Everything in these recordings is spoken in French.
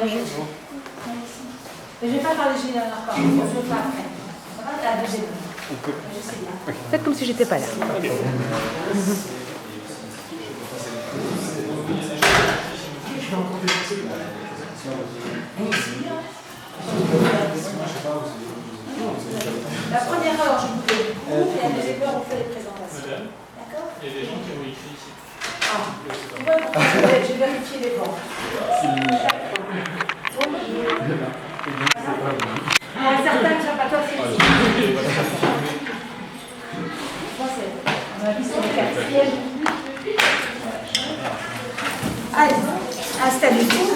Mais je ne vais pas parler général encore, je veux pas après. Ça va, la deuxième. Faites comme si j'étais pas là. La première heure, je vous fais le cours, et la deuxième heure, on fait les présentations. D'accord? Il y a des gens qui ont écrit ici. J'ai vérifié les bancs. Certains ne sont pas toi, c'est moi, c'est on a vu sur le quatrième. Allez, installez-vous.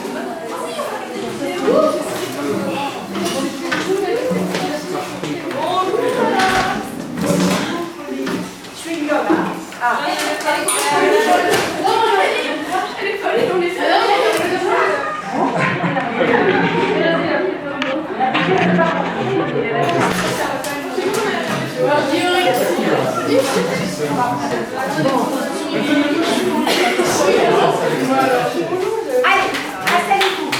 Je suis une gomme. Ah. Allez, installez-vous.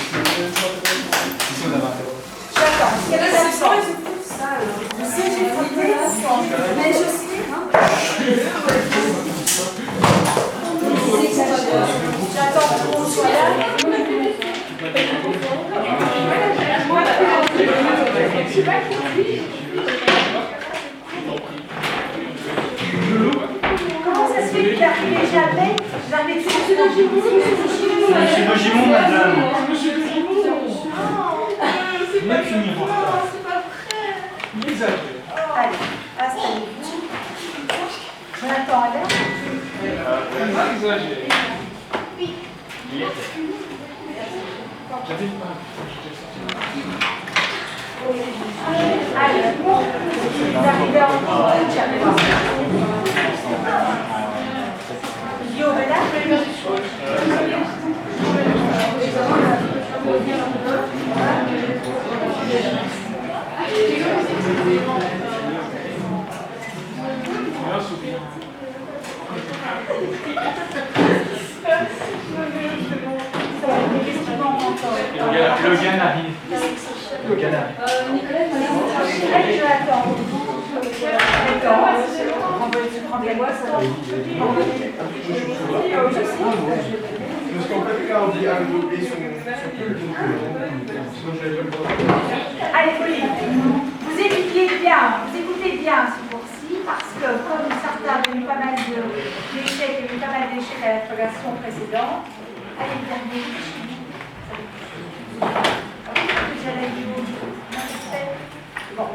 J'attends. Il y a des absences. Je sais, j'ai frotté, mais je sais. J'attends que tout le monde soit là. Comment ça se fait qu'il n'arrivait jamais? J'arrivais toujours dans Monsieur Bogimon, madame. C'est pas vrai. Allez, installez-vous. On attend à l'heure. Oui. Allez, vous arrivez en Guillaume est là? Logan arrive. Logan arrive. Allez, je l'attends. Parce qu'en fait, là, on dit avec l'objet sur Allez, Pauline, vous écoutez bien ce cours-ci, parce que comme certains ont eu pas mal d'échecs, il y a eu pas mal d'échecs à la progression précédente, allez, vous arrivez bon,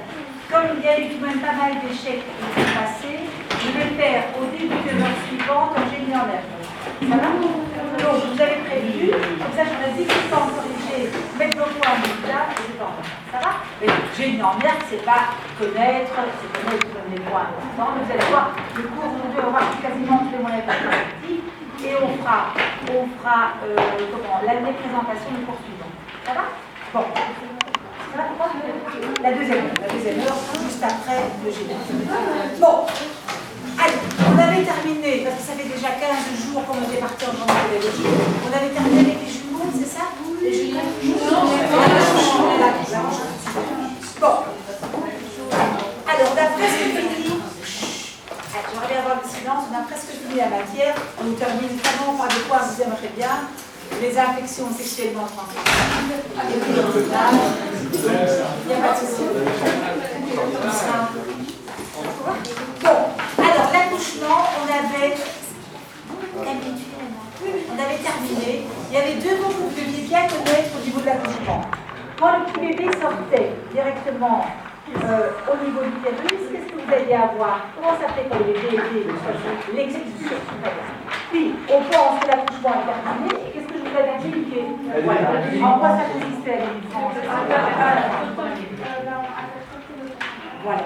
comme il y a eu tout de même pas mal d'échecs qui sont passés, je vais faire au début de l'heure suivante un génie en œuvre. Ça va? Donc, vous avez prévu, comme ça, j'en ai 10 temps corrigé, mettre vos points en là, et je t'en donne. Ça va? Mais génie en œuvre, c'est pas connaître, c'est connaître comme les points importants. Vous allez voir, le cours aujourd'hui, on va voir quasiment tous les moyens perspectives, et on fera l'année présentation du cours suivant. Ça va? Bon. La deuxième heure, juste après le génie. Bon. Allez, on avait terminé, parce que ça fait déjà 15 jours qu'on était parti en journée pédagogique. On avait terminé avec les jumeaux, c'est ça? Les jumeaux? Bon. Alors, on a presque fini. J'aimerais bien avoir le silence. On a presque fini la matière. On nous termine vraiment par de quoi vous aimeriez bien. Les infections sexuellement transmissibles. Il n'y a pas de souci. Bon, alors l'accouchement, on avait terminé. Il y avait deux mots que vous deviez bien connaître au niveau de l'accouchement. Quand le petit bébé sortait directement au niveau du utérus, qu'est-ce que vous alliez avoir? Comment ça fait quand le bébé était l'exécution? Puis, on pense que l'accouchement est terminé. Qu'est-ce que je vous avais expliqué? Voilà. En quoi ça consistait à l'existence? Voilà.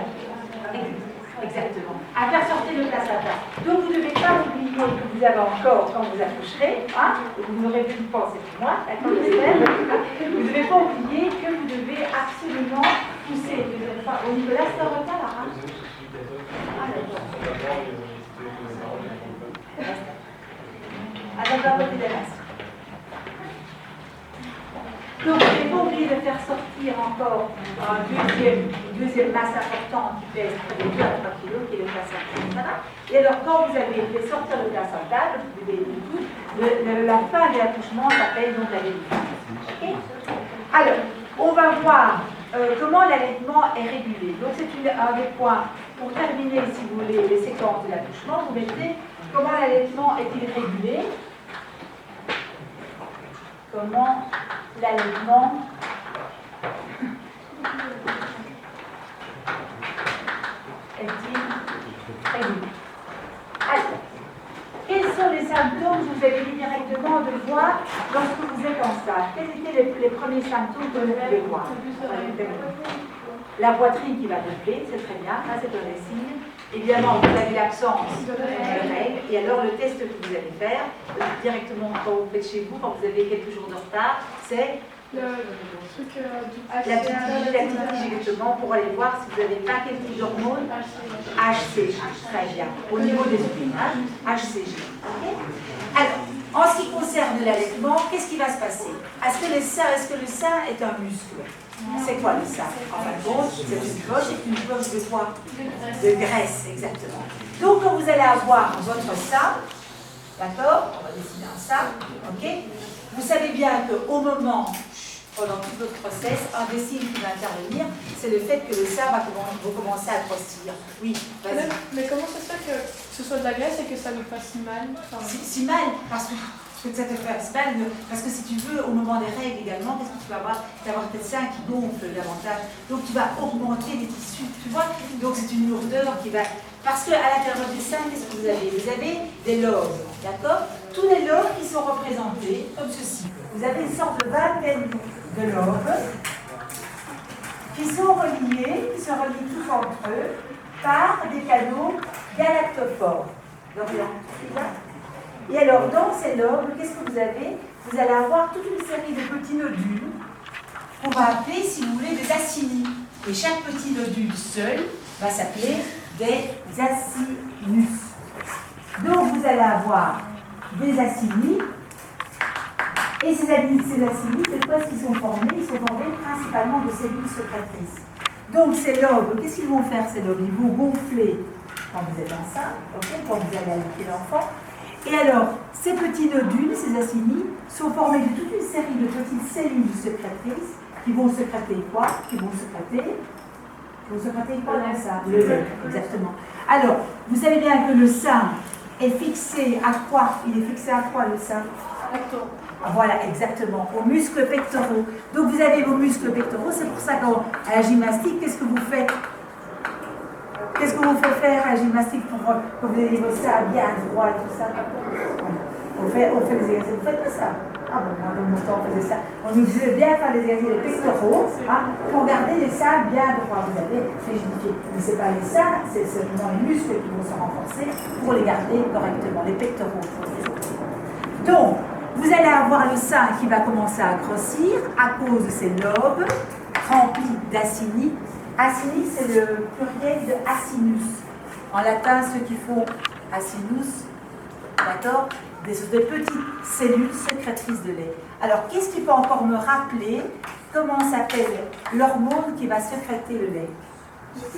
Exactement. À faire sortir le placenta. Donc vous ne devez pas oublier que vous avez encore, quand vous accoucherez, hein, vous n'aurez plus de penser pour moi, d'accord, j'espère. Vous ne devez pas oublier que vous devez absolument pousser le deuxième fois. Au Nicolas, c'est un retard là, hein? Ah, d'accord. Alors, on va voter des masques. Donc, je n'ai pas oublié de faire sortir encore une deuxième masse importante qui pèse de 2 à 3 kg, qui est le placenta. Voilà. Et alors, quand vous avez fait sortir le placenta, la fin de l'accouchement s'appelle donc l'allaitement. Okay. Alors, on va voir comment l'allaitement est régulé. Donc, c'est un des points pour terminer, si vous voulez, les séquences de l'accouchement. Vous mettez comment l'allaitement est-il régulé. Comment l'allaitement est-il régulé? Alors, quels sont les symptômes que vous avez dit directement de voir lorsque vous êtes en stage? Quels étaient les premiers symptômes que vous pouvez voir? La poitrine qui va gonfler, c'est très bien, ça c'est un signe. Évidemment, vous avez l'absence de règles, et alors le test que vous allez faire, directement quand vous faites chez vous, quand vous avez quelques jours de retard, c'est la petite tige exactement pour aller voir si vous avez pas quel type d'hormone HCG, très bien, au niveau des urines, HCG. Okay. Alors, en ce qui concerne l'allaitement, qu'est-ce qui va se passer? Est-ce que le sein est un muscle? C'est quoi le sein? En fin de compte, c'est une poche de quoi? De graisse, exactement. Donc, quand vous allez avoir votre sein, d'accord? On va dessiner un sein, ok? Vous savez bien qu'au moment, pendant toute votre grossesse, un des signes qui va intervenir, c'est le fait que le sein va commencer à grossir. Oui, vas-y. Mais comment ça se fait que ce soit de la graisse et que ça nous fasse si mal? Si mal, parce que ça te fait mal, parce que si tu veux, au moment des règles également, qu'est-ce que tu vas avoir? Tu vas avoir tes seins qui gonflent davantage, donc tu vas augmenter les tissus, tu vois? Donc c'est une lourdeur qui va... Parce qu'à l'intérieur du sein, qu'est-ce que vous avez? Vous avez des lobes, d'accord? Tous les lobes qui sont représentés comme ceci. Vous avez une sorte de vingtaine de lobes qui sont reliés, tous entre eux par des canaux galactophores. Donc là, et alors, dans ces lobes, qu'est-ce que vous avez? Vous allez avoir toute une série de petits nodules qu'on va appeler, si vous voulez, des acinis. Et chaque petit nodule seul va s'appeler des acinus. Donc, vous allez avoir des acinis. Et ces acinis, c'est quoi qu'ils sont formés? Ils sont formés principalement de cellules sécrétrices. Donc, ces lobes, qu'est-ce qu'ils vont faire, ces lobes? Ils vont gonfler quand vous êtes enceinte, okay, quand vous allez allaiter l'enfant. Et alors, ces petits nodules, ces acinis, sont formés de toute une série de petites cellules sécrétrices qui vont sécréter quoi? Qui vont sécréter quoi dans ça? Le lait, exactement. Alors, vous savez bien que le sein est fixé à quoi? Il est fixé à quoi, le sein? Voilà, exactement, aux muscles pectoraux. Donc, vous avez vos muscles pectoraux, c'est pour ça qu'à la gymnastique, qu'est-ce que vous faites? Qu'est-ce que vous faites faire à la gymnastique pour que vous ayez vos seins bien droits et tout ça? On fait des exercices. Vous faites pas ça? Ah bon, moi, dans mon temps, on faisait ça. On nous disait bien faire les exercices des pectoraux pour garder les seins bien droits. Vous avez rigidifié. Mais ce n'est pas les seins, c'est seulement les muscles qui vont se renforcer pour les garder correctement, les pectoraux. Donc, vous allez avoir le sein qui va commencer à grossir à cause de ces lobes remplis d'acinis. Acinis, c'est le pluriel de acinus. En latin, ceux qui font acinus, d'accord, des petites cellules sécrétrices de lait. Alors, qu'est-ce qui peut encore me rappeler comment s'appelle l'hormone qui va sécréter le lait?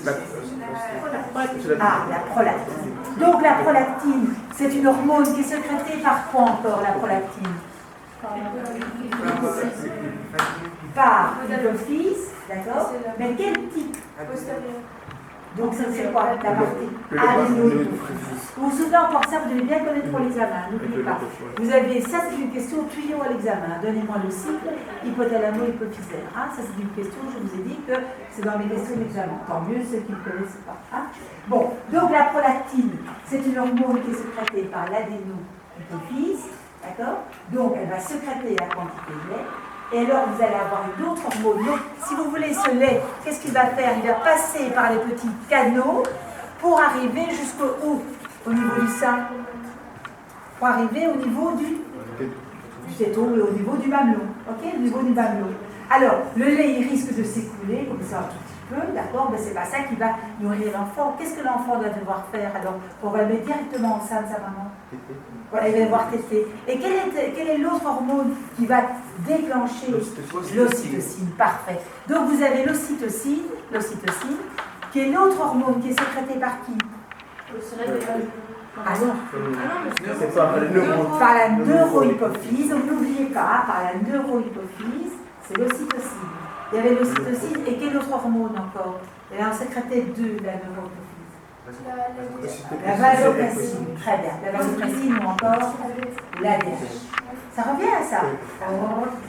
La prolactine. Donc, la prolactine, c'est une hormone qui est sécrétée par quoi encore, la prolactine? Par l'hypophyse, d'accord? Mais quel type? Donc ça c'est quoi la partie adénohypophyse? Vous vous souvenez encore ça, vous devez bien connaître pour l'examen, n'oubliez pas. Vous avez, ça c'est une question tuyau à l'examen. Donnez-moi le cycle hypothalamo-hypophysaire. Ça c'est une question, je vous ai dit que c'est dans les questions d'examen. Tant mieux ceux qui ne connaissent pas. Bon, donc la prolactine, c'est une hormone qui est sécrétée par l'adénohypophyse, d'accord? Donc elle va sécréter la quantité de lait. Et alors, vous allez avoir une autre hormone. Donc, si vous voulez ce lait, qu'est-ce qu'il va faire? Il va passer par les petits canaux pour arriver jusqu'au haut, au niveau du sein. Pour arriver au niveau du téton et au niveau du mamelon. Ok? Au niveau du mamelon. Alors, le lait, il risque de s'écouler, comme ça, un tout petit peu, d'accord, mais c'est pas ça qui va nourrir l'enfant. Qu'est-ce que l'enfant doit devoir faire alors? On va le mettre directement au sein de sa maman. Voilà, il va devoir tester. Et quel est l'autre hormone qui va déclencher l'ocytocine? Parfait. Donc vous avez l'ocytocine, qui est l'autre hormone qui est sécrétée par qui? Ah non, C'est pas le neurone. par la neurohypophyse. Donc n'oubliez pas, par la neurohypophyse, c'est l'ocytocine. Il y avait l'ocytocine et quelle autre hormone encore? Elle en sécrétait deux, la neurohypophyse. La vasopressine, très bien. La vasopressine ou encore l'ADH. Ça revient à ça?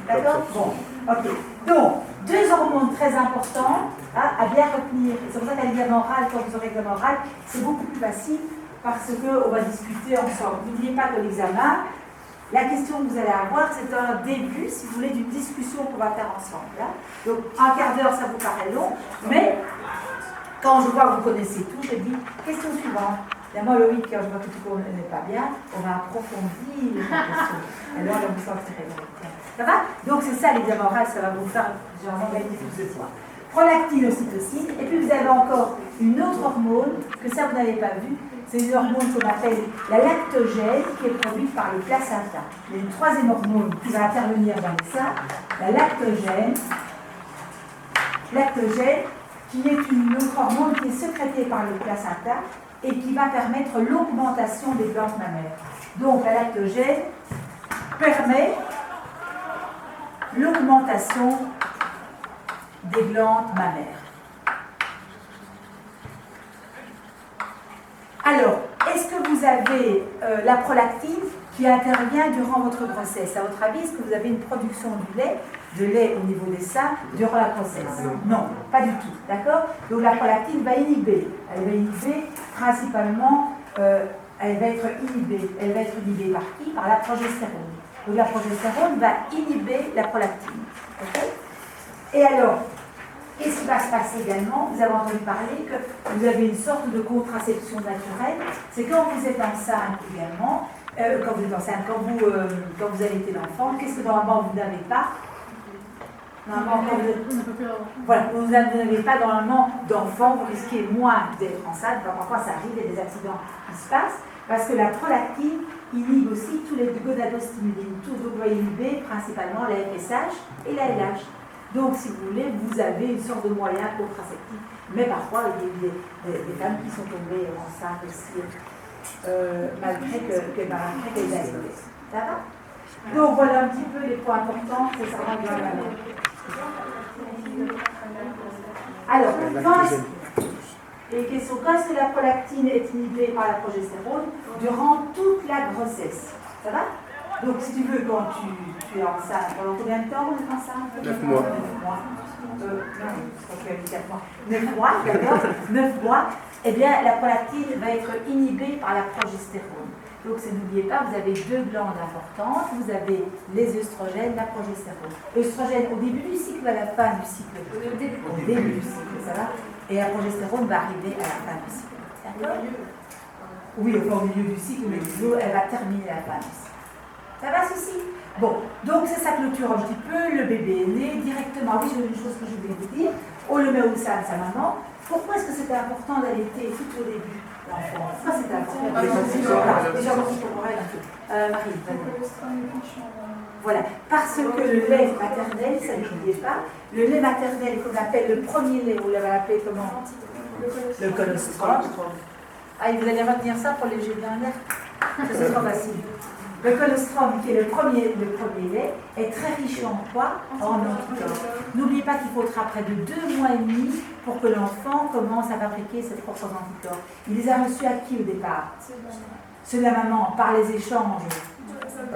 D'accord? Bon, ok. Donc, deux hormones très importantes à bien retenir. C'est pour ça qu'à l'examen oral, quand vous aurez l'examen oral, c'est beaucoup plus facile parce qu'on va discuter ensemble. N'oubliez pas que l'examen, la question que vous allez avoir, c'est un début, si vous voulez, d'une discussion qu'on va faire ensemble. Hein. Donc, un quart d'heure, ça vous paraît long, mais quand je vois que vous connaissez tout, je dis, question suivante. Et moi, Loïc, quand je vois que tu ne connais pas bien, on va approfondir la question. Alors, là, vous sentirez bien. Ça va? Donc, c'est ça l'examen oral, ça va vous faire généralement gagner tout ce soir. Prolactine, ocytocine, et puis vous avez encore une autre hormone, que ça, vous n'avez pas vu, c'est une hormone qu'on appelle la lactogène, qui est produite par le placenta. Il y a une troisième hormone qui va intervenir dans le sein, la lactogène, qui est une autre hormone qui est sécrétée par le placenta et qui va permettre l'augmentation des glandes mammaires. Donc la lactogène permet l'augmentation des glandes mammaires. Alors, est-ce que vous avez la prolactine qui intervient durant votre grossesse? À votre avis, est-ce que vous avez une production de lait au niveau des seins durant la grossesse? Non, pas du tout, d'accord? Donc la prolactine va inhiber. Elle va inhiber principalement, elle va être inhibée par qui? Par la progestérone. Donc la progestérone va inhiber la prolactine. Okay? Et alors, qu'est-ce qui va se passer également? Vous avez entendu parler que vous avez une sorte de contraception naturelle. C'est quand vous êtes enceinte également, quand vous avez été l'enfant, qu'est-ce que normalement vous n'avez pas? Normalement, vous n'avez pas normalement d'enfant, vous risquez moins d'être enceinte. Parfois ça arrive, il y a des accidents qui se passent, parce que la prolactine inhibe aussi tous les gonadostimulines. Tout doit inhiber principalement la FSH et la LH. Donc, si vous voulez, vous avez une sorte de moyen contraceptif. Mais parfois, il y a des femmes qui sont tombées enceintes aussi, malgré qu'elles aient été. Ça va? Donc, voilà un petit peu les points importants concernant le mammaire. Alors, les questions. Quand est-ce que la prolactine est inhibée par la progestérone? Durant toute la grossesse. Ça va? Donc, si tu veux, quand tu es enceinte, pendant combien de temps on est enceinte? 9 mois. 9 mois. Non, je crois qu'il y a 4 mois. 9 mois, d'accord? 9 mois. Eh bien, la prolactine va être inhibée par la progestérone. Donc, n'oubliez pas, vous avez deux glandes importantes. Vous avez les œstrogènes, la progestérone. Œstrogène au début du cycle ou à la fin du cycle? Au début du cycle, ça va? Et la progestérone va arriver à la fin du cycle. D'accord? Oui, au milieu du cycle, mais elle va terminer à la fin du cycle. Ça va, ceci? Bon, donc c'est ça clôture un petit peu, le bébé est né directement. Oui, j'ai une chose que je voulais vous dire. On le met au sein de sa maman. Pourquoi est-ce que c'était important d'allaiter tout au début l'enfant? Pourquoi c'était important? Déjà, moi, pour Marie, voilà, parce que le lait maternel, ça n'oubliez pas, le lait maternel qu'on appelle le premier lait, vous l'avez appelé comment? Le colostrum. Ah, vous allez retenir ça pour les jeux bien l'air? C'est trop facile. Le colostrum, qui est le premier lait, est très riche en quoi? En anticorps. N'oubliez pas qu'il faudra près de 2 mois et demi pour que l'enfant commence à fabriquer ses propres anticorps. Il les a reçus à qui au départ? Ceux de la maman, par les échanges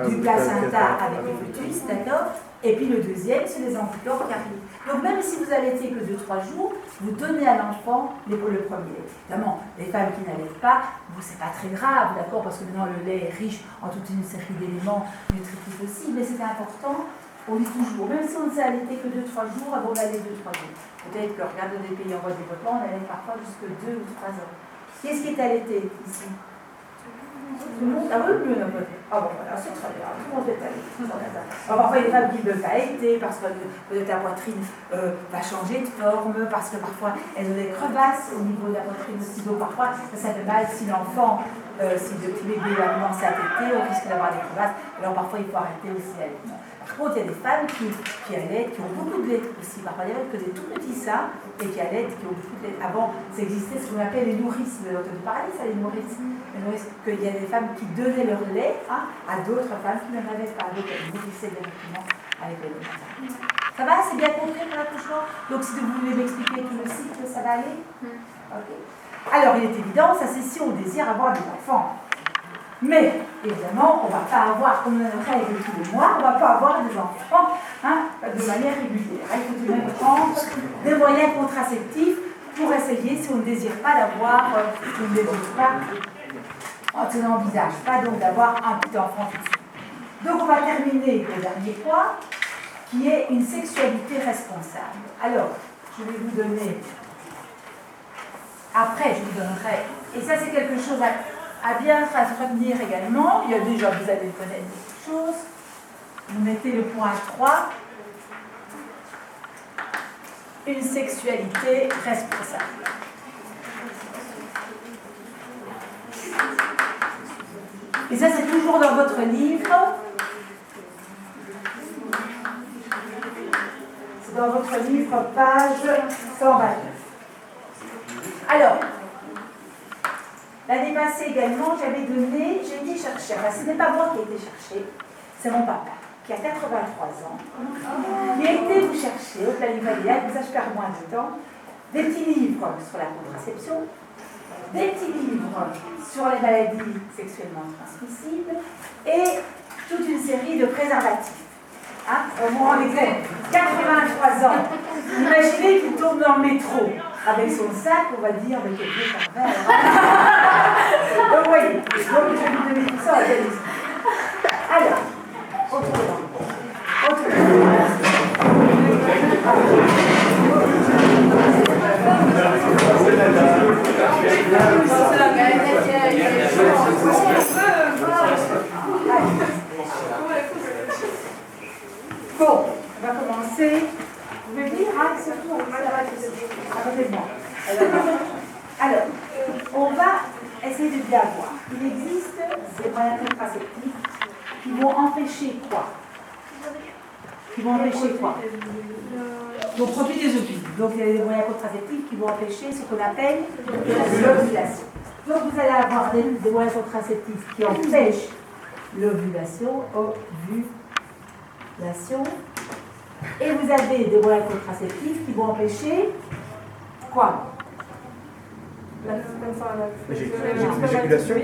du placenta avec le fœtus, d'accord? Et puis le deuxième, c'est les anticorps qui arrivent. Donc même si vous allaitez que 2-3 jours, vous donnez à l'enfant le premier. Évidemment, les femmes qui n'allaitent pas, c'est pas très grave, d'accord? Parce que maintenant le lait est riche en toute une série d'éléments nutritifs aussi, mais c'est important, on dit toujours, même si on ne sait allaiter que 2-3 jours, avant d'aller 2-3 jours. Peut-être que regarde des pays en voie de développement, on allait parfois jusque 2 ou 3 ans. Qu'est-ce qui est allaité ici? Tout le monde? Ah oui, Ah bon, voilà, c'est très bien, tout le monde est allé. Alors, parfois, il y a des femmes qui ne veulent pas aider parce que peut-être la poitrine va changer de forme, parce que parfois, elles ont des crevasses au niveau de la poitrine aussi. Donc, parfois, ça fait mal si l'enfant, si le petit bébé va commencer à téter, on risque d'avoir des crevasses. Alors, parfois, il faut arrêter aussi l'allaitement. Par contre, il y a des femmes qui allaitent, qui ont beaucoup de lait aussi. Parfois, il y a que des tout petits seins et qui allaitent, qui ont beaucoup de lait. Avant, ça existait ce qu'on appelle les nourrices. Vous avez entendu parler, ça, les nourrices. Qu'il y a des femmes qui donnaient leur lait à d'autres femmes qui n'en avaient pas. Donc, elles nourrissaient directement avec le lait. Ça va? C'est bien compris pour l'accouchement? Donc, si vous voulez m'expliquer tout le cycle, ça va aller? Ok. Alors, il est évident, ça c'est si on désire avoir des enfants. Mais, évidemment, on ne va pas avoir, comme on a une règle tous les mois, on ne va pas avoir des enfants de manière régulière. Il faut tout de même prendre des moyens contraceptifs pour essayer, si on ne désire pas d'avoir, si on ne désire pas, on n'envisage pas donc d'avoir un petit enfant tout de suite. Donc, on va terminer le dernier point, qui est une sexualité responsable. Alors, je vais vous donner, après je vous donnerai, et ça c'est quelque chose à bien se retenir également. Il y a déjà, vous allez connaître des choses. Vous mettez le point 3. Une sexualité responsable. Et ça, c'est toujours dans votre livre. C'est dans votre livre, page 129. Alors, l'année passée également, j'avais donné, j'ai été chercher, enfin, ce n'est pas moi qui ai été chercher, c'est mon papa, qui a 83 ans, qui a été vous chercher au planning familial, mais ça je perds moins de temps, des petits livres sur la contraception, des petits livres sur les maladies sexuellement transmissibles et toute une série de préservatifs. Au moins, on est 83 ans. Imaginez qu'il tombe dans le métro avec son sac, on va dire, avec quelqu'un par verre. Donc, vous voyez, donc je vais vous donner tout ça à quel Alors, bon, on va commencer. Vous pouvez venir, c'est tout, arrêtez-moi. Alors, on va essayer de bien voir. Il existe des moyens contraceptifs qui vont empêcher quoi? Qui vont empêcher quoi? Donc, produit des ovules. Donc, il y a des moyens contraceptifs qui vont empêcher ce qu'on appelle l'ovulation. Donc, vous allez avoir des moyens contraceptifs qui empêchent l'ovulation, et vous avez des moyens contraceptifs qui vont empêcher quoi? L'éjaculation.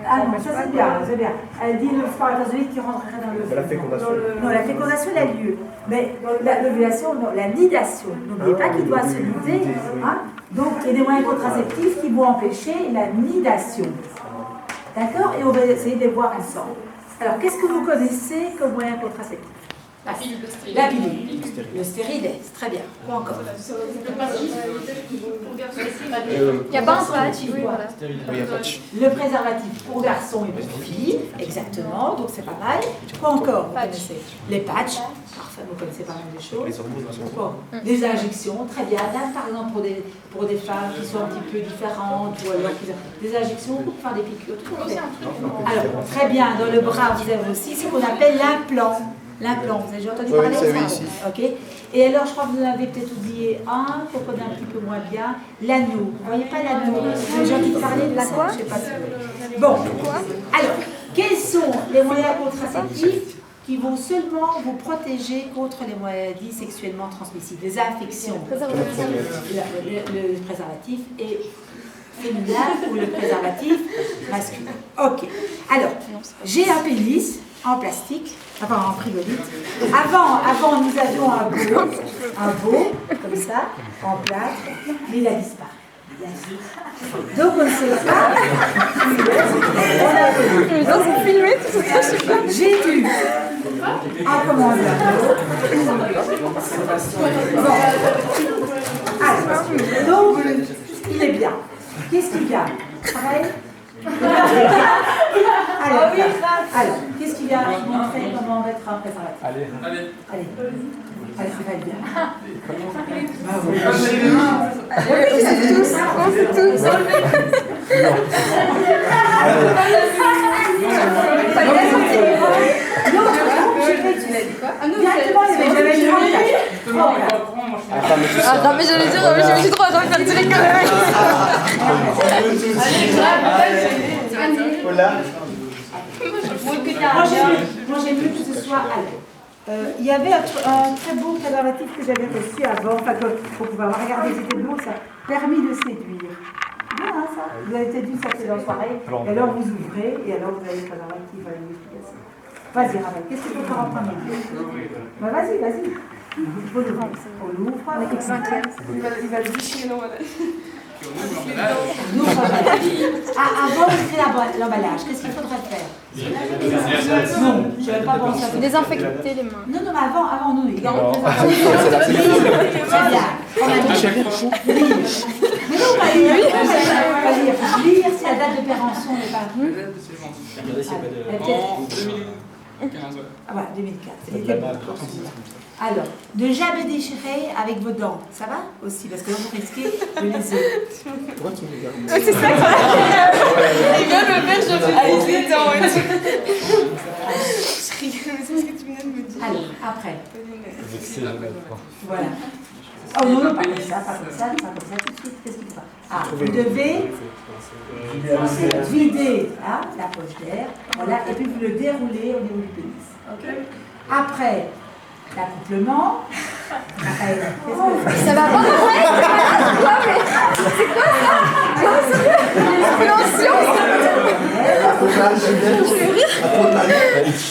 Ah non, ça c'est bien, c'est bien. Elle dit le spermatozoïde qui rentrerait dans le... La fécondation. Non, la fécondation elle a lieu. Mais l'ovulation, non, la nidation. N'oubliez pas qu'il doit se nider. Donc il y a des moyens contraceptifs qui vont empêcher la nidation. D'accord? Et on va essayer de les voir ensemble. Alors, qu'est-ce que vous connaissez comme moyen contraceptif? La pilule, le stérilet. La pilule. Le stérilet, c'est très bien. Quoi encore? Le patch. Il n'y a pas un patch, oui, voilà. Le préservatif pour garçons et pour filles, exactement, donc c'est pas mal. Quoi encore? Vous connaissez? Les patchs, parfait, vous connaissez pas mal de choses. Bon, des injections, très bien. Là, par exemple, pour des femmes qui sont un petit peu différentes, ou alors des injections pour faire des piqûres. Alors, très bien, dans le bras, vous avez aussi ce qu'on appelle l'implant. L'implant, vous avez déjà entendu parler de ça? Ok. Et alors, je crois que vous en avez peut-être oublié un, qu'on connaît un petit peu moins bien, l'anneau. Vous ne voyez pas l'anneau? Vous avez déjà entendu parler de la quoi? Je sais pas si... Bon, alors, quels sont les moyens contraceptifs qui vont seulement vous protéger contre les maladies sexuellement transmissibles, les infections? Le préservatif est féminin ou le préservatif masculin. Ok. Alors, j'ai un pénis en plastique, enfin en frigolite. Avant nous avions un beau, comme ça, en plâtre, mais il a disparu. Donc on ne sait pas. J'ai eu un commandeur. Bon. Alors, donc, il est bien. Qu'est-ce qu'il y a? Pareil, Alors, qu'est-ce qu'il vient montrer comment mettre un préservatif? Allez. Allez, ça va être bien. Attends, mais j'allais dire, je me suis trop attendue de faire tirer que Voilà. Moi j'ai vu que ce soit à l'aide. Il y avait un très beau préservatif que j'avais reçu avant, enfin que pour pouvoir regarder, c'était beau, ça permis de séduire. Bien hein, ça. Vous avez peut-être vu ça c'est dans la soirée, et alors vous ouvrez, et alors vous avez le préservatif avec une explication. Vas-y Ravel, qu'est-ce qu'il faut faire en premier? Bah vas-y. On l'ouvre avec le cinquième. Il va le déchirer l'emballage. Avant d'ouvrir l'emballage, qu'est-ce qu'il faudrait faire? Non, je n'avais pas pensé à ça. désinfecter les mains. Non, mais avant nous, les gars. Très bien. On a dit. Mais non, pas lire. Lire, si la date de péremption n'est pas. Regardez s'il n'y a pas de. En 2015, ouais. Ah voilà, 2004. C'était bon. Alors, ne jamais déchirer avec vos dents. Ça va aussi? Parce que là, vous risquez de les œufs. Pourquoi tu me regardes? C'est ça quoi. Il veut me faire, je fais avec les dents. Je rigole, mais c'est ce que tu viens de me dire. Alors, après. Voilà. Oh non, pas comme ça, tout de suite. Qu'est-ce qu'il faut faire? Ah, vous devez vider hein, la poche d'air, voilà, et puis vous le déroulez au niveau du pénis. Okay. Après, l'accouplement. Après, Ça va pas c'est quoi ça?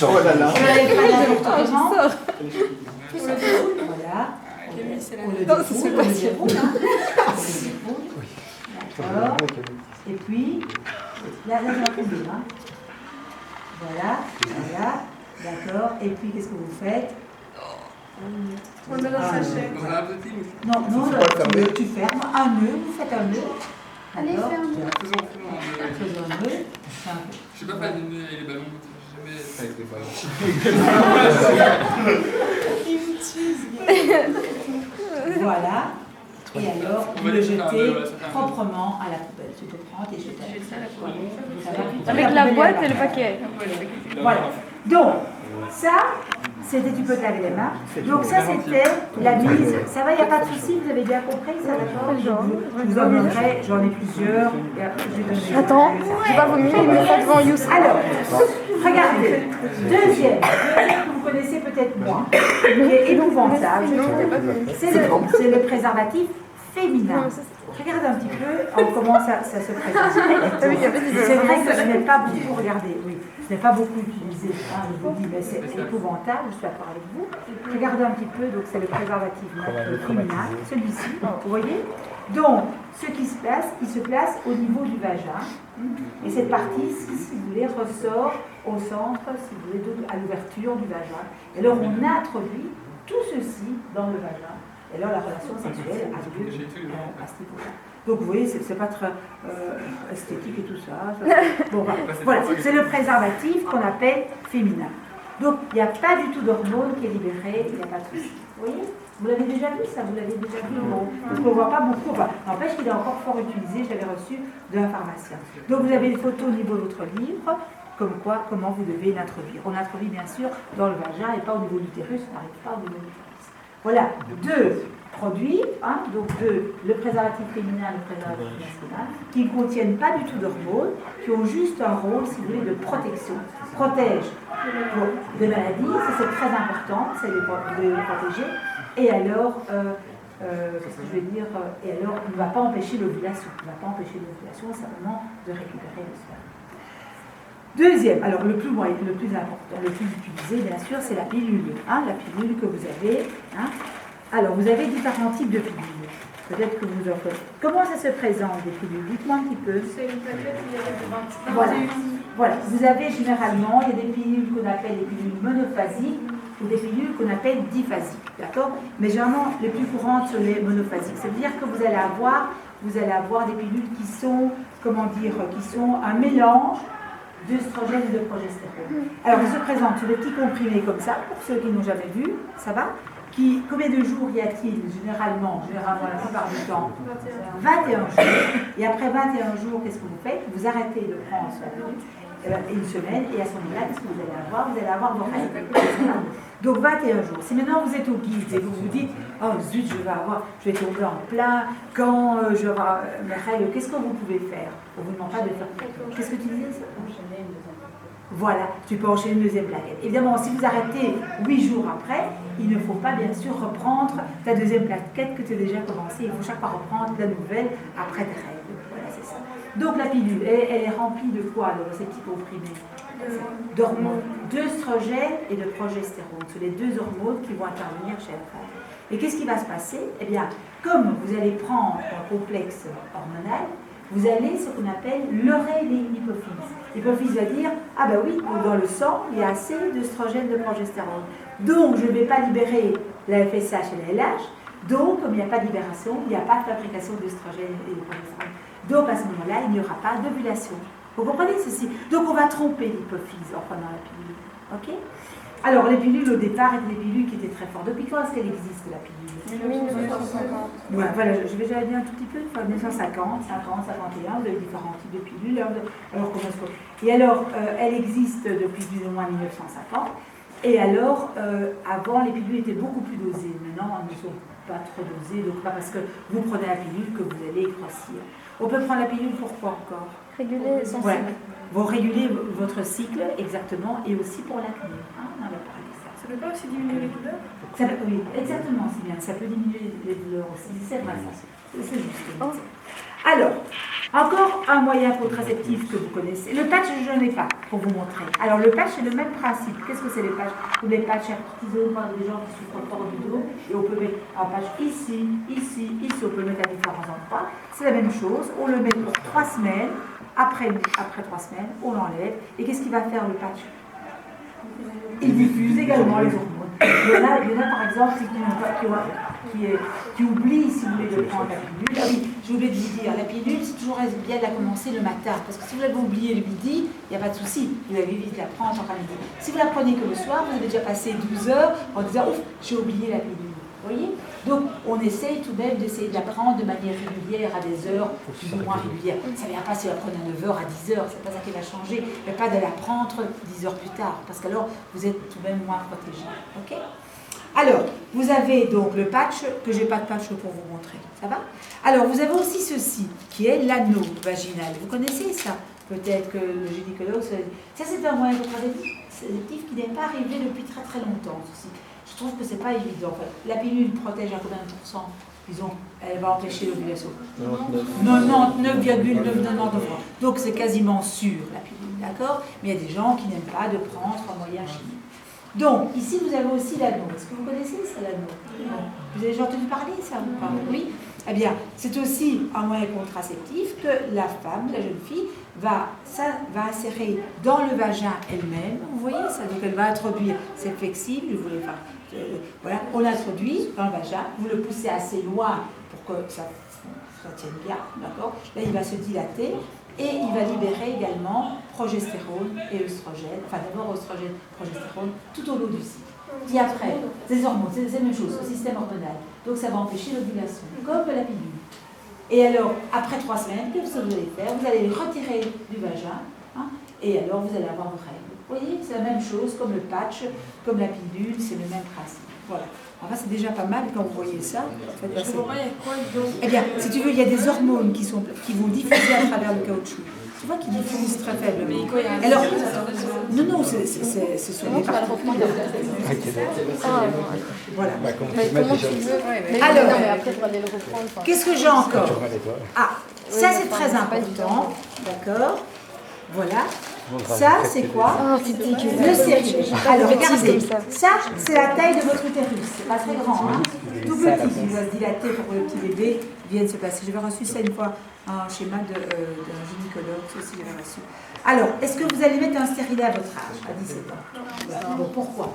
Oh là là. Voilà. On le déroule, D'accord. Et puis, là je vais combiner. Hein. Voilà. D'accord. Et puis, qu'est-ce que vous faites? On le met dans le sachet. Non, tu fermes un nœud, vous faites un nœud. Allez, ferme. Faisons un nœud. Je sais pas faire des nœuds avec les ballons. Jamais avec des ballons. Voilà. Et alors, vous le jetez proprement à la poubelle. Tu te prends et jettes Avec la boîte et le paquet. Voilà. Donc, ça, c'était du peux te laver les mains. Donc ça, c'était la mise. Ça va, il n'y a pas de souci, vous avez bien compris ça, d'accord? Je vous en donnerai, j'en ai plusieurs. Attends, j'ai pas vomi, il me fait devant Youssef. Alors, regardez. Deuxième, que vous connaissez peut-être moins, qui est épouvantable. C'est le préservatif féminin. Regardez un petit peu comment ça se présente. C'est vrai que je n'ai pas beaucoup regardé, oui. Je n'ai pas beaucoup utilisé, hein, je vous dis, mais c'est épouvantable, je suis d'accord avec vous. Regardez un petit peu, donc c'est le préservatif féminin, celui-ci, vous voyez. Donc, ce qui se place, il se place au niveau du vagin. Et cette partie, si vous voulez, ressort au centre, si vous voulez, à l'ouverture du vagin. Et alors, on introduit tout ceci dans le vagin. Et alors, la relation sexuelle a lieu à ce niveau-là. Donc, vous voyez, c'est pas très esthétique et tout ça. Bon, voilà, c'est le préservatif qu'on appelle féminin. Donc, il n'y a pas du tout d'hormone qui est libéré, il n'y a pas de souci. Vous voyez? Vous l'avez déjà vu, ça? Vous l'avez déjà vu? Bon, parce qu'on ne voit pas beaucoup. Enfin, n'empêche qu'il est encore fort utilisé, je l'avais reçu d'un pharmacien. Donc, vous avez une photo au niveau de votre livre, comme quoi, comment vous devez l'introduire. On l'introduit bien sûr dans le vagin et pas au niveau de l'utérus, on n'arrive pas au niveau de l'utérus. Voilà, deux produits, hein, donc le préservatif féminin et le préservatif masculin, qui ne contiennent pas du tout d'hormones, qui ont juste un rôle, si vous voulez, de protection. Protège des maladies, ça c'est très important, c'est de les protéger. Et alors, qu'est-ce que je vais dire? Et alors, il ne va pas empêcher l'ovulation. Il ne va pas empêcher l'ovulation, simplement de récupérer le sperme. Deuxième, alors le plus important, le plus utilisé, bien sûr, c'est la pilule. Hein, la pilule que vous avez. Hein. Alors, vous avez différents types de pilules. Peut-être que vous en faites. Comment ça se présente, des pilules? Dites-moi un petit peu. C'est une tablette où il y a des 20. Voilà. Vous avez généralement, il y a des pilules qu'on appelle des pilules monophasiques, ou des pilules qu'on appelle diphasiques, d'accord? Mais généralement, les plus courantes sont les monophasiques. Ça veut dire que vous allez avoir des pilules qui sont, comment dire, qui sont un mélange d'œstrogène et de progestérone. Alors, il se présente sur des petits comprimés comme ça, pour ceux qui n'ont jamais vu, ça va? Combien de jours y a-t-il généralement la plupart du temps 21 jours. Et après 21 jours, qu'est-ce que vous faites? Vous arrêtez de prendre la pilule, une semaine, et à ce moment-là, qu'est-ce que vous allez avoir? Vous allez avoir vos règles. Donc 21 jours. Si maintenant vous êtes au guide et vous vous dites, oh zut, je vais tomber en plein, quand je vais avoir mes règles, qu'est-ce que vous pouvez faire? On ne vous demande pas de faire. Qu'est-ce que tu disais? Voilà, tu peux enchaîner une deuxième plaquette. Évidemment, si vous arrêtez 8 jours après, il ne faut pas bien sûr reprendre ta deuxième plaquette que tu as déjà commencée. Il faut chaque fois reprendre la nouvelle après tes règles. Voilà, c'est ça. Donc la pilule, elle est remplie de quoi dans ces petits comprimés? D'hormones, d'œstrogène et de progestérone. Ce sont les deux hormones qui vont intervenir chez la femme. Et qu'est-ce qui va se passer? Eh bien, comme vous allez prendre un complexe hormonal, vous allez ce qu'on appelle leurrer l'hypophyse. L'hypophyse va dire, ah ben oui, dans le sang, il y a assez d'œstrogène, de progestérone. Donc, je ne vais pas libérer la FSH et la LH. Donc, comme il n'y a pas de libération, il n'y a pas de fabrication d'œstrogène et de progestérone. Donc, à ce moment-là, il n'y aura pas d'ovulation. Vous comprenez ceci? Donc, on va tromper l'hypophyse en prenant la pilule. Ok? Alors, les pilules, au départ, étaient des pilules qui étaient très fortes. Depuis quand est-ce qu'elle existe, la pilule? 1950. Ouais, voilà, je vais déjà dire un tout petit peu. 1950, 50, 51, vous avez différents types de pilules. Alors, comment est-ce que... Et alors, elle existe depuis plus ou moins 1950. Et alors, avant, les pilules étaient beaucoup plus dosées. Maintenant, elles ne sont pas trop dosées. Donc, pas parce que vous prenez la pilule que vous allez grossir. On peut prendre la pilule pour quoi encore? Réguler son cycle. Ouais. Vous régulez votre cycle, exactement, et aussi pour l'acné. Hein, on va parler de ça. Ça ne peut pas aussi diminuer les douleurs? Oui, exactement, c'est bien. Ça peut diminuer les douleurs aussi. C'est vrai, ça. C'est juste. Alors, encore un moyen contraceptif que vous connaissez. Le patch, je n'en ai pas pour vous montrer. Alors, le patch, c'est le même principe. Qu'est-ce que c'est les patchs? Les patchs à cortisone, par des gens qui souffrent fort du dos. Et on peut mettre un patch ici, ici, ici. On peut le mettre à différents endroits. C'est la même chose. On le met pour 3 semaines. Après 3 semaines, on l'enlève. Et qu'est-ce qu'il va faire, le patch? Il diffuse également les hormones. Il y en a par exemple qui oublient, si vous voulez, de prendre la pilule. Ah oui, j'ai oublié de vous dire, la pilule, c'est toujours bien de la commencer le matin. Parce que si vous l'avez oublié le midi, il n'y a pas de souci. Vous avez vite la prendre en midi. Si vous la prenez que le soir, vous avez déjà passé 12 heures en disant, ouf, j'ai oublié la pilule. Vous voyez? Donc, on essaye tout de même d'essayer de la prendre de manière régulière, à des heures plus ou moins régulières. Ça ne vient pas si vous la prenez à 9h, à 10h, c'est pas ça qui va changer, mais pas de la prendre 10 heures plus tard, parce qu'alors, vous êtes tout de même moins protégé. Ok? Alors, vous avez donc le patch, que je n'ai pas de patch pour vous montrer. Ça va? Alors, vous avez aussi ceci, qui est l'anneau vaginal. Vous connaissez ça? Peut-être que le gynécologue... Ça, c'est un moyen contraceptif qui n'est pas arrivé depuis très très longtemps, ceci. Je trouve que c'est pas évident. En fait. La pilule protège à combien de pourcents? Disons, elle va empêcher l'ovulation. 99,999%. Donc c'est quasiment sûr, la pilule, d'accord? Mais il y a des gens qui n'aiment pas de prendre un moyen chimique. Donc, ici, vous avez aussi l'anneau. Est-ce que vous connaissez ça, l'anneau? Vous avez déjà entendu parler, ça? Oui? Eh bien, c'est aussi un moyen contraceptif que la femme, la jeune fille, va insérer dans le vagin elle-même. Vous voyez ça? Donc, elle va introduire, c'est flexible, vous voulez faire. Voilà, on l'introduit dans le vagin, vous le poussez assez loin pour que ça tienne bien, d'accord? Là, il va se dilater et il va libérer également progestérone et œstrogène, enfin d'abord œstrogène, progestérone, tout au long du cycle. Puis après, ces hormones, c'est la même chose, le système hormonal. Donc ça va empêcher l'ovulation, comme la pilule. Et alors, après 3 semaines, qu'est-ce que vous allez faire? Vous allez les retirer du vagin, hein, et alors vous allez avoir vos règles. Vous voyez, c'est la même chose, comme le patch, comme la pilule, c'est le même principe. Voilà. Enfin, c'est déjà pas mal quand vous voyez ça. Je ne comprends pas, il y a quoi dedans? Eh bien, si tu veux, il y a des hormones qui vont diffuser à travers le caoutchouc. Tu vois, qui diffusent très faiblement. Alors, non, ce sont des particules. Voilà. Comment tu veux? Alors, non, mais après, il faut aller le reprendre. Qu'est-ce que j'ai encore? Ah, ça c'est très important. D'accord. Voilà. Ça, c'est quoi? Oh, c'est dégueulasse. Le stérilet. Alors, regardez, comme ça, c'est la taille de votre utérus. C'est pas très grand, hein? Tout petit. Il va se dilater pour que le petit bébé vienne se passer. J'avais reçu ça une fois, un schéma d'un gynécologue, ça aussi j'avais reçu. Alors, est-ce que vous allez mettre un stérilet à votre âge, à 17 ans? Bon, pourquoi?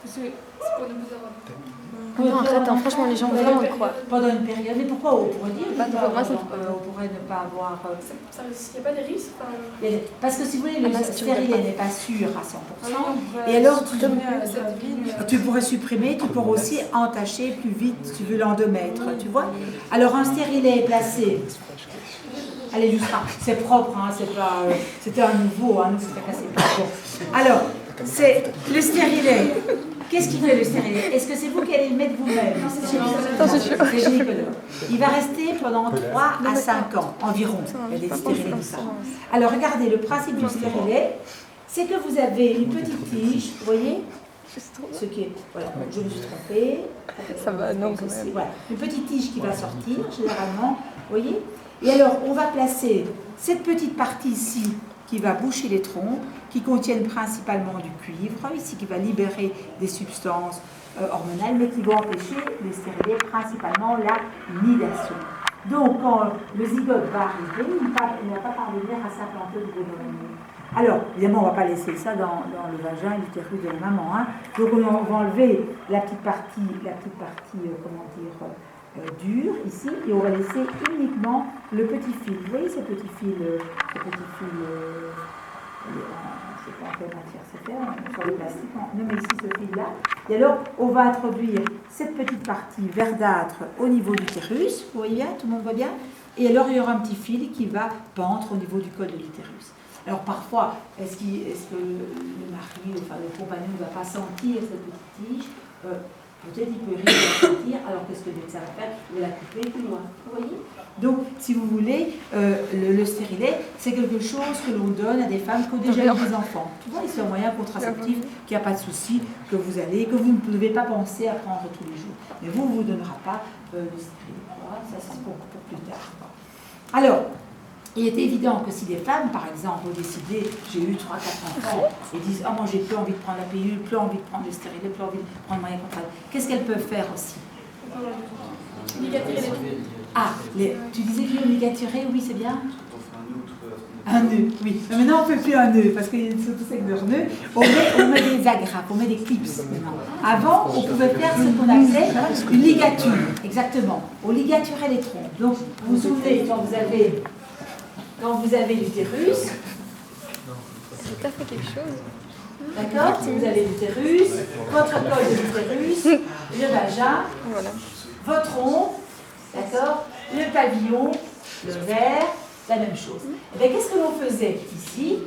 C'est pour ne plus avoir. Non, arrête, hein, franchement, les gens vraiment ils croient. Pendant une période. Mais pourquoi on pourrait dire Bah, pour moi, c'est- on pourrait ne pas avoir. Il n'y a pas de risque. Parce que si vous voulez, le Ah, si tu stérilet regardes pas. n'est pas sûr à 100%. Et Et alors, tu tu pourrais supprimer, tu pourrais aussi entacher plus vite si tu veux l'endomètre, tu vois. Alors un stérilet est placé. Allez, Lustra, c'est propre, hein, c'est pas, c'était un nouveau, hein, c'est pas cassé. Bon. Alors, c'est le stérilet. Qu'est-ce qu'il fait le stérilet? Est-ce que c'est vous qui allez le mettre vous-même? Non, c'est sûr. C'est gynécologue. Il va rester pendant 3 à 5 ans environ. Il y a des stérilets comme ça. Alors regardez, le principe du stérilet, c'est que vous avez une petite tige, vous voyez? Ce qui est, voilà, je me suis trompée. Ça va, non, quand même. Voilà, une petite tige qui va sortir, généralement, vous voyez? Et alors, on va placer cette petite partie ici, qui va boucher les trompes, qui contiennent principalement du cuivre, ici, qui va libérer des substances hormonales, mais qui vont empêcher les stérilets, principalement la nidation. Donc, quand le zygote va arriver, il ne va pas parvenir à s'implanter au niveau de l'oreiller. Alors, évidemment, on ne va pas laisser ça dans le vagin et l'utérus de la maman. Hein. Donc, on va enlever la petite partie comment dire, dure ici, et on va laisser uniquement le petit fil. Vous voyez ces petits fils, je ne sais pas en quelle matière c'était, sur le plastique, non mais ici ce fil-là. Et alors, on va introduire cette petite partie verdâtre au niveau du l'utérus, vous voyez bien, tout le monde voit bien. Et alors, il y aura un petit fil qui va pendre au niveau du col de l'utérus. Alors parfois, est-ce que le mari, enfin le compagnon ne va pas sentir cette petite tige? Peut-être il peut rien sentir, alors qu'est-ce que le médecin va faire? Il va la couper plus loin. Vous voyez? Donc, si vous voulez, le stérilet, c'est quelque chose que l'on donne à des femmes qui ont déjà eu des enfants. Tu vois, c'est un moyen contraceptif qu'il n'y a pas de souci, que vous ne devez pas penser à prendre tous les jours. Mais vous ne vous donnera pas le stérilet. Voilà, ça c'est pour plus tard. Alors, il est évident que si des femmes, par exemple, ont décidé, j'ai eu 3-4 enfants, et disent, oh moi j'ai plus envie de prendre la pilule, plus envie de prendre le stérilet, plus envie de prendre le moyen contraire, qu'est-ce qu'elles peuvent faire aussi? Ligaturer les trompes. Ah, tu disais que ligaturer, oui c'est bien? Un nœud, oui. Mais maintenant on ne fait plus un nœud, parce qu'il y a surtout c'est que leur nœud, on met des agrafes, on met des clips maintenant. Avant, on pouvait faire ce qu'on appelait une ligature, exactement. On ligaturait les trompes. Donc, vous vous souvenez, quand vous avez l'utérus, Tu as fait quelque chose? d'accord? Vous avez l'utérus, votre col de l'utérus, le vagin, Voilà. votre rond, d'accord? Le pavillon, le verre, la même chose. Et bien, qu'est-ce que l'on faisait ici?